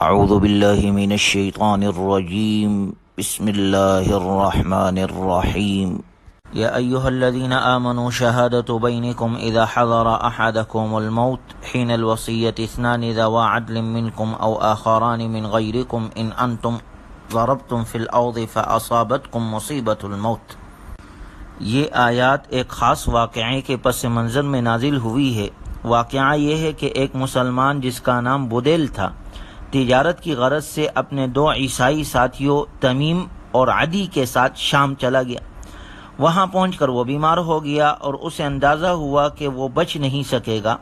اعوذ باللہ من الشیطان الرجیم بسم اللہ الرحمن الرحیم یا ایہا الذین آمنوا شہادۃ بینکم اذا حضر احدکم الموت حین الوصیۃ اثنان ذوا عدل منکم او آخران من غیرکم ان انتم ضربتم فی الارض فاصابتکم مصیبۃ الموت۔ یہ آیات ایک خاص واقعے کے پس منظر میں نازل ہوئی ہے۔ واقعہ یہ ہے کہ ایک مسلمان جس کا نام بدیل تھا، تجارت کی غرض سے اپنے دو عیسائی ساتھیوں تمیم اور عدی کے ساتھ شام چلا گیا۔ وہاں پہنچ کر وہ بیمار ہو گیا اور اسے اندازہ ہوا کہ وہ بچ نہیں سکے گا۔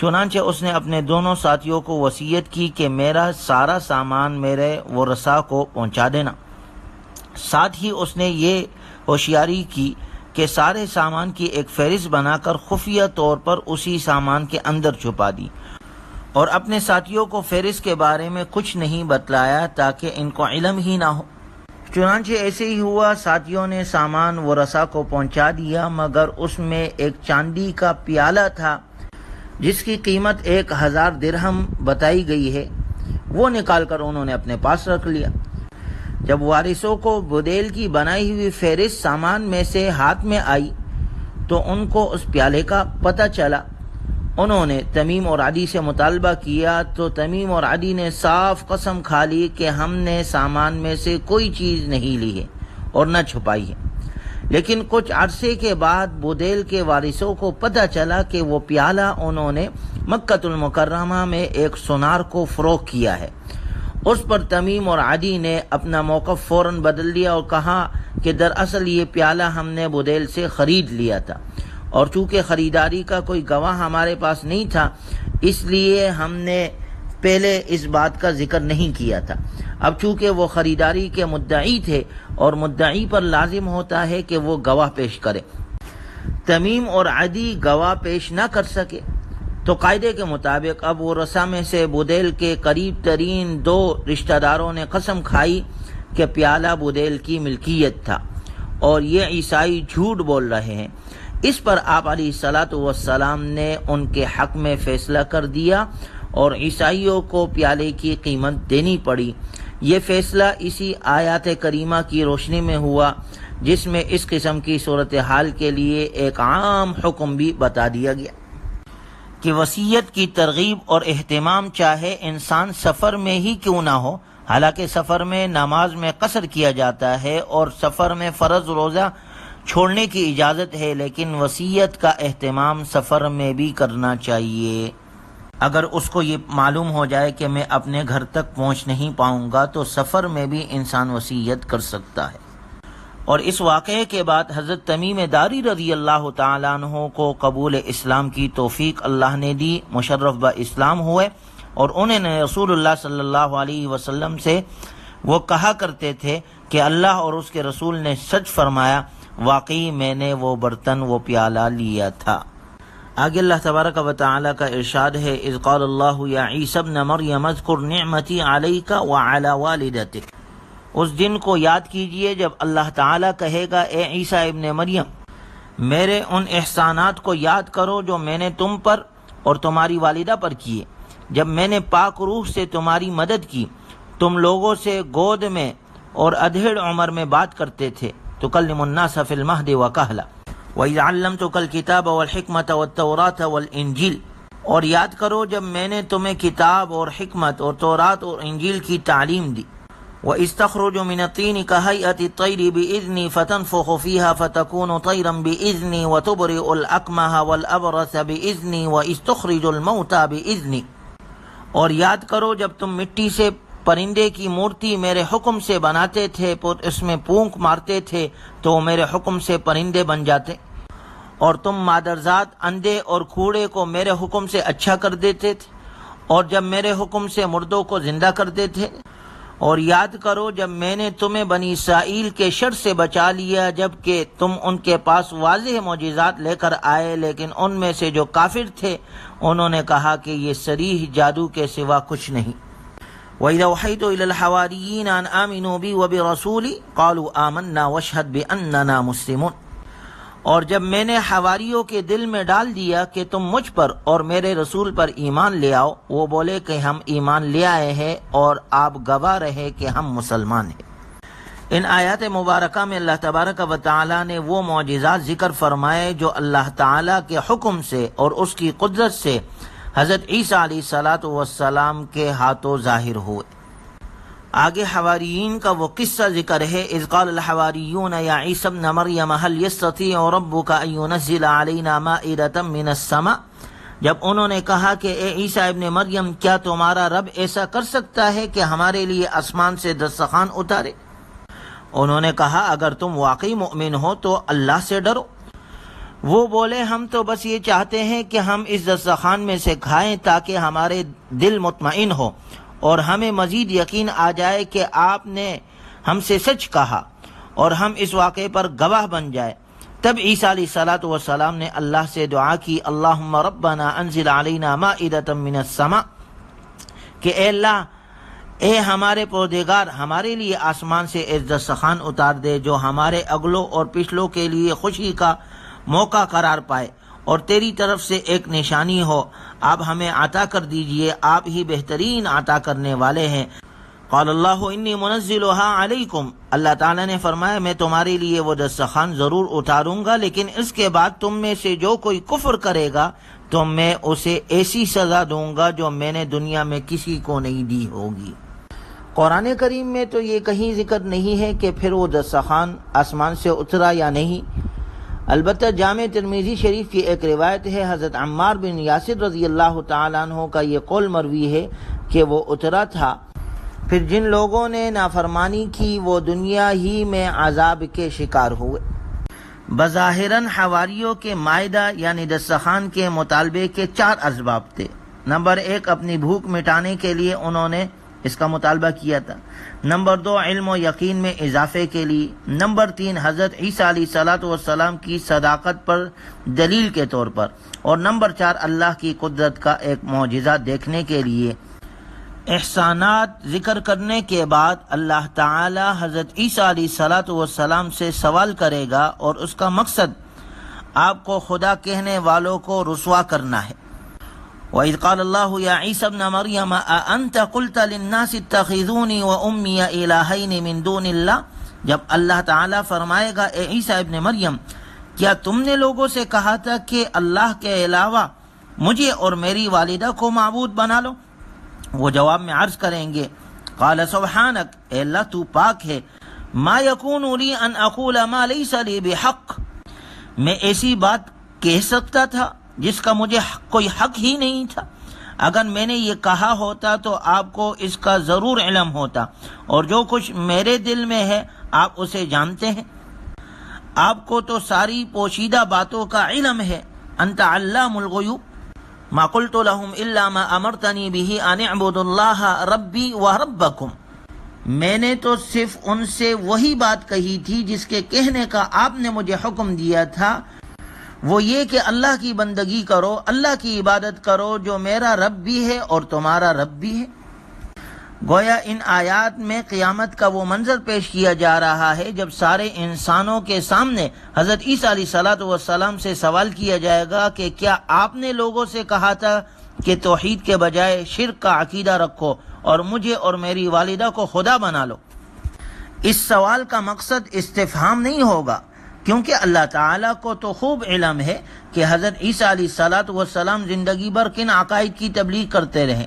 چنانچہ اس نے اپنے دونوں ساتھیوں کو وصیت کی کہ میرا سارا سامان میرے ورثاء کو پہنچا دینا۔ ساتھ ہی اس نے یہ ہوشیاری کی کہ سارے سامان کی ایک فہرست بنا کر خفیہ طور پر اسی سامان کے اندر چھپا دی، اور اپنے ساتھیوں کو فہرست کے بارے میں کچھ نہیں بتلایا تاکہ ان کو علم ہی نہ ہو۔ چنانچہ ایسے ہی ہوا، ساتھیوں نے سامان ورثاء کو پہنچا دیا، مگر اس میں ایک چاندی کا پیالہ تھا جس کی قیمت 1000 درہم بتائی گئی ہے۔ وہ نکال کر انہوں نے اپنے پاس رکھ لیا۔ جب وارثوں کو بدیل کی بنائی ہوئی فہرست سامان میں سے ہاتھ میں آئی تو ان کو اس پیالے کا پتہ چلا۔ انہوں نے تمیم اور عدی سے مطالبہ کیا تو تمیم اور عدی نے صاف قسم کھا لی کہ ہم نے سامان میں سے کوئی چیز نہیں لی ہے اور نہ چھپائی ہے۔ لیکن کچھ عرصے کے بعد بدیل کے وارثوں کو پتہ چلا کہ وہ پیالہ انہوں نے مکہ المکرمہ میں ایک سونار کو فروخت کیا ہے۔ اس پر تمیم اور عدی نے اپنا موقف فوراً بدل دیا اور کہا کہ دراصل یہ پیالہ ہم نے بدیل سے خرید لیا تھا، اور چونکہ خریداری کا کوئی گواہ ہمارے پاس نہیں تھا اس لیے ہم نے پہلے اس بات کا ذکر نہیں کیا تھا۔ اب چونکہ وہ خریداری کے مدعی تھے اور مدعی پر لازم ہوتا ہے کہ وہ گواہ پیش کرے، تمیم اور عدی گواہ پیش نہ کر سکے تو قاعدے کے مطابق اب ورثاء میں سے بدیل کے قریب ترین 2 رشتہ داروں نے قسم کھائی کہ پیالہ بدیل کی ملکیت تھا اور یہ عیسائی جھوٹ بول رہے ہیں۔ اس پر آپ علیہ الصلاۃ والسلام نے ان کے حق میں فیصلہ کر دیا اور عیسائیوں کو پیالے کی قیمت دینی پڑی۔ یہ فیصلہ اسی آیات کریمہ کی روشنی میں ہوا جس میں اس قسم کی صورتحال کے لیے ایک عام حکم بھی بتا دیا گیا کہ وصیت کی ترغیب اور اہتمام چاہے انسان سفر میں ہی کیوں نہ ہو۔ حالانکہ سفر میں نماز میں قصر کیا جاتا ہے اور سفر میں فرض روزہ چھوڑنے کی اجازت ہے، لیکن وصیت کا اہتمام سفر میں بھی کرنا چاہیے۔ اگر اس کو یہ معلوم ہو جائے کہ میں اپنے گھر تک پہنچ نہیں پاؤں گا تو سفر میں بھی انسان وصیت کر سکتا ہے۔ اور اس واقعے کے بعد حضرت تمیم داری رضی اللہ تعالیٰ عنہ کو قبول اسلام کی توفیق اللہ نے دی، مشرف با اسلام ہوئے، اور انہوں نے رسول اللہ صلی اللہ علیہ وسلم سے وہ کہا کرتے تھے کہ اللہ اور اس کے رسول نے سچ فرمایا، واقعی میں نے وہ برتن وہ پیالہ لیا تھا۔ آگے اللہ تبارک و تعالیٰ کا ارشاد ہے، اذ قال اللہ یا عیسی ابن مریم اذکر نعمتی علیک وعلی والدتک۔ اس دن کو یاد کیجئے جب اللہ تعالیٰ کہے گا، اے عیسیٰ ابن مریم، میرے ان احسانات کو یاد کرو جو میں نے تم پر اور تمہاری والدہ پر کیے، جب میں نے پاک روح سے تمہاری مدد کی، تم لوگوں سے گود میں اور ادھیڑ عمر میں بات کرتے تھے، تکلم الناس فی المہد وکہلا، وَإِذْ عَلَّمْتُكَ الْكِتَابَ وَالْحِکْمَةَ وَالتَّوْرَاةَ وَالْإِنجِیلَ۔ اور یاد کرو جب میں نے تمہیں کتاب اور حکمت اور تورات اور انجیل کی تعلیم دی۔ وَإِذْ تَخْرُجُ مِنَ الطِّینِ كَہَیْئَةِ الطَّیْرِ بِإِذْنِی فَتَنفُخُ فِیہَا فَتَکُونُ طَیْرًا بِإِذْنِی وَتُبْرِئُ الْأَکْمَحَ وَالْأَبْرَصَ بِإِذْنِی وَإِذْ تُخْرِجُ الْمَوْتَىٰ بِإِذْنِی۔ اور یاد کرو جب تم مٹی سے پرندے کی مورتی میرے حکم سے بناتے تھے، اس میں پونک مارتے تھے تو وہ میرے حکم سے پرندے بن جاتے، اور تم مادرزاد اندھے اور کھوڑے کو میرے حکم سے اچھا کر دیتے تھے، اور جب میرے حکم سے مردوں کو زندہ کرتے تھے۔ اور یاد کرو جب میں نے تمہیں بنی اسرائیل کے شر سے بچا لیا جبکہ تم ان کے پاس واضح معجزات لے کر آئے، لیکن ان میں سے جو کافر تھے انہوں نے کہا کہ یہ صریح جادو کے سوا کچھ نہیں۔ وَإِذَا أَوْحَيْتُ إِلَى الْحَوَارِيِّينَ أَنْ آمِنُوا بِي وَبِرَسُولِي قَالُوا آمَنَّا وَاشْهَدْ بِأَنَّنَا مُسْلِمُونَ۔ اور جب میں نے حواریوں کے دل میں ڈال دیا کہ تم مجھ پر اور میرے رسول پر ایمان لے آؤ، وہ بولے کہ ہم ایمان لے آئے ہیں اور آپ گواہ رہے کہ ہم مسلمان ہیں۔ ان آیات مبارکہ میں اللہ تبارک و تعالی نے وہ معجزات ذکر فرمائے جو اللہ تعالی کے حکم سے اور اس کی قدرت سے حضرت عیسیٰ علیہ السلام کے ہاتھوں ظاہر ہوئے۔ آگے حواریین کا وہ قصہ ذکر ہے۔ اذ قال الحواریون یا عیسی ابن مریم هل يستطيع ربك ان ينزل علينا مائدة من السماء، جب انہوں نے کہا کہ اے عیسیٰ ابن مریم، کیا تمہارا رب ایسا کر سکتا ہے کہ ہمارے لیے آسمان سے دسترخوان اتارے؟ انہوں نے کہا اگر تم واقعی مؤمن ہو تو اللہ سے ڈرو۔ وہ بولے ہم تو بس یہ چاہتے ہیں کہ ہم اس دسترخوان میں سے کھائیں تاکہ ہمارے دل مطمئن ہو اور ہمیں مزید یقین آ جائے کہ آپ نے ہم سے سچ کہا اور ہم اس واقعے پر گواہ بن جائے۔ تب عیسیٰ علیہ السلام نے اللہ سے دعا کی، اللہم ربنا انزل علینا مائدۃ من السماء، کہ اے اللہ، اے ہمارے پروردگار، ہمارے لیے آسمان سے ایک دسترخوان اتار دے جو ہمارے اگلوں اور پچھلوں کے لیے خوشی کا موقع قرار پائے اور تیری طرف سے ایک نشانی ہو، آپ ہمیں عطا کر دیجئے، آپ ہی بہترین عطا کرنے والے ہیں۔ قال اللہ انی منزلها علیکم، اللہ تعالیٰ نے فرمایا میں تمہارے لیے وہ دسترخوان ضرور اتاروں گا، لیکن اس کے بعد تم میں سے جو کوئی کفر کرے گا تو میں اسے ایسی سزا دوں گا جو میں نے دنیا میں کسی کو نہیں دی ہوگی۔ قرآن کریم میں تو یہ کہیں ذکر نہیں ہے کہ پھر وہ دسترخوان آسمان سے اترا یا نہیں۔ البتہ جامع ترمذی شریف کی ایک روایت ہے، حضرت عمار بن یاسر رضی اللہ تعالیٰ عنہ کا یہ قول مروی ہے کہ وہ اترا تھا، پھر جن لوگوں نے نافرمانی کی وہ دنیا ہی میں عذاب کے شکار ہوئے۔ بظاہراً حواریوں کے مائدہ یعنی دسترخوان کے مطالبے کے 4 اسباب تھے۔ نمبر 1، اپنی بھوک مٹانے کے لیے انہوں نے اس کا مطالبہ کیا تھا۔ نمبر 2، علم و یقین میں اضافے کے لیے۔ نمبر 3، حضرت عیسیٰ علیہ السلام کی صداقت پر دلیل کے طور پر۔ اور نمبر 4، اللہ کی قدرت کا ایک معجزہ دیکھنے کے لیے۔ احسانات ذکر کرنے کے بعد اللہ تعالی حضرت عیسیٰ علیہ السلام سے سوال کرے گا اور اس کا مقصد آپ کو خدا کہنے والوں کو رسوا کرنا ہے۔ وَإِذْ قَالَ اللَّهُ يَا عِيسَى ابْنَ مَرْيَمَ أَأَنْتَ قُلْتَ لِلنَّاسِ اتَّخِذُونِي وَأُمِّيَ إِلَٰهَيْنِ مِن دُونِ اللَّهِ، جب اللہ تعالیٰ فرمائے گا اے عیسیٰ ابن مریم، کیا تم نے لوگوں سے کہا تھا کہ اللہ کے علاوہ مجھے اور میری والدہ کو معبود بنا لو؟ وہ جواب میں عرض کریں گے، قال سبحانک، اے اللہ تو پاک ہے، ما یکون لی ان اقول ما لیس لی بحق، میں ایسی بات کہہ سکتا تھا جس کا مجھے کوئی حق ہی نہیں تھا۔ اگر میں نے یہ کہا ہوتا تو آپ کو اس کا ضرور علم ہوتا، اور جو کچھ میرے دل میں ہے آپ اسے جانتے ہیں۔ آپ کو تو ساری پوشیدہ باتوں کا علم ہے۔ انت علام الغیوب، ما قلت لهم الا ما امرتنی به ان اعبدوا اللہ ربی وربکم، میں نے تو صرف ان سے وہی بات کہی تھی جس کے کہنے کا آپ نے مجھے حکم دیا تھا، وہ یہ کہ اللہ کی بندگی کرو، اللہ کی عبادت کرو جو میرا رب بھی ہے اور تمہارا رب بھی ہے۔ گویا ان آیات میں قیامت کا وہ منظر پیش کیا جا رہا ہے جب سارے انسانوں کے سامنے حضرت عیسیٰ علیہ السلام سے سوال کیا جائے گا کہ کیا آپ نے لوگوں سے کہا تھا کہ توحید کے بجائے شرک کا عقیدہ رکھو اور مجھے اور میری والدہ کو خدا بنا لو؟ اس سوال کا مقصد استفہام نہیں ہوگا، کیونکہ اللہ تعالیٰ کو تو خوب علم ہے کہ حضرت عیسیٰ علیہ السلام زندگی بھر کن عقائد کی تبلیغ کرتے رہیں،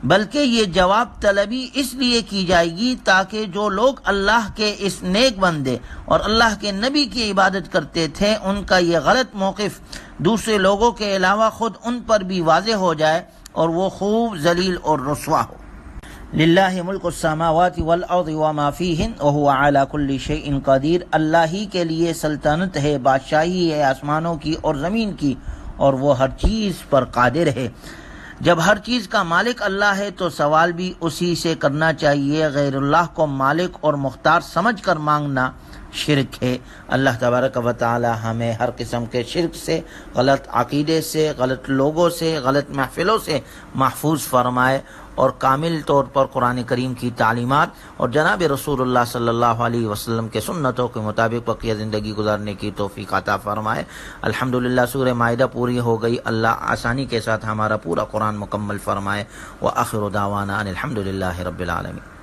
بلکہ یہ جواب طلبی اس لیے کی جائے گی تاکہ جو لوگ اللہ کے اس نیک بندے اور اللہ کے نبی کی عبادت کرتے تھے ان کا یہ غلط موقف دوسرے لوگوں کے علاوہ خود ان پر بھی واضح ہو جائے اور وہ خوب ذلیل اور رسوا ہو۔ للہ ملک السماوات والارض وما فیہن وہو علی کل شیء قدیر، اللہ ہی کے لیے سلطنت ہے، بادشاہی ہے آسمانوں کی اور زمین کی، اور وہ ہر چیز پر قادر ہے۔ جب ہر چیز کا مالک اللہ ہے تو سوال بھی اسی سے کرنا چاہیے۔ غیر اللہ کو مالک اور مختار سمجھ کر مانگنا شرک ہے۔ اللہ تبارک و تعالی ہمیں ہر قسم کے شرک سے، غلط عقیدے سے، غلط لوگوں سے، غلط محفلوں سے محفوظ فرمائے اور کامل طور پر قرآن کریم کی تعلیمات اور جناب رسول اللہ صلی اللہ علیہ وسلم کے سنتوں کے مطابق بقیہ زندگی گزارنے کی توفیق عطا فرمائے۔ الحمدللہ سورہ مائدہ پوری ہو گئی، اللہ آسانی کے ساتھ ہمارا پورا قرآن مکمل فرمائے۔ وآخر دعوانا ان الحمدللہ رب العالمین۔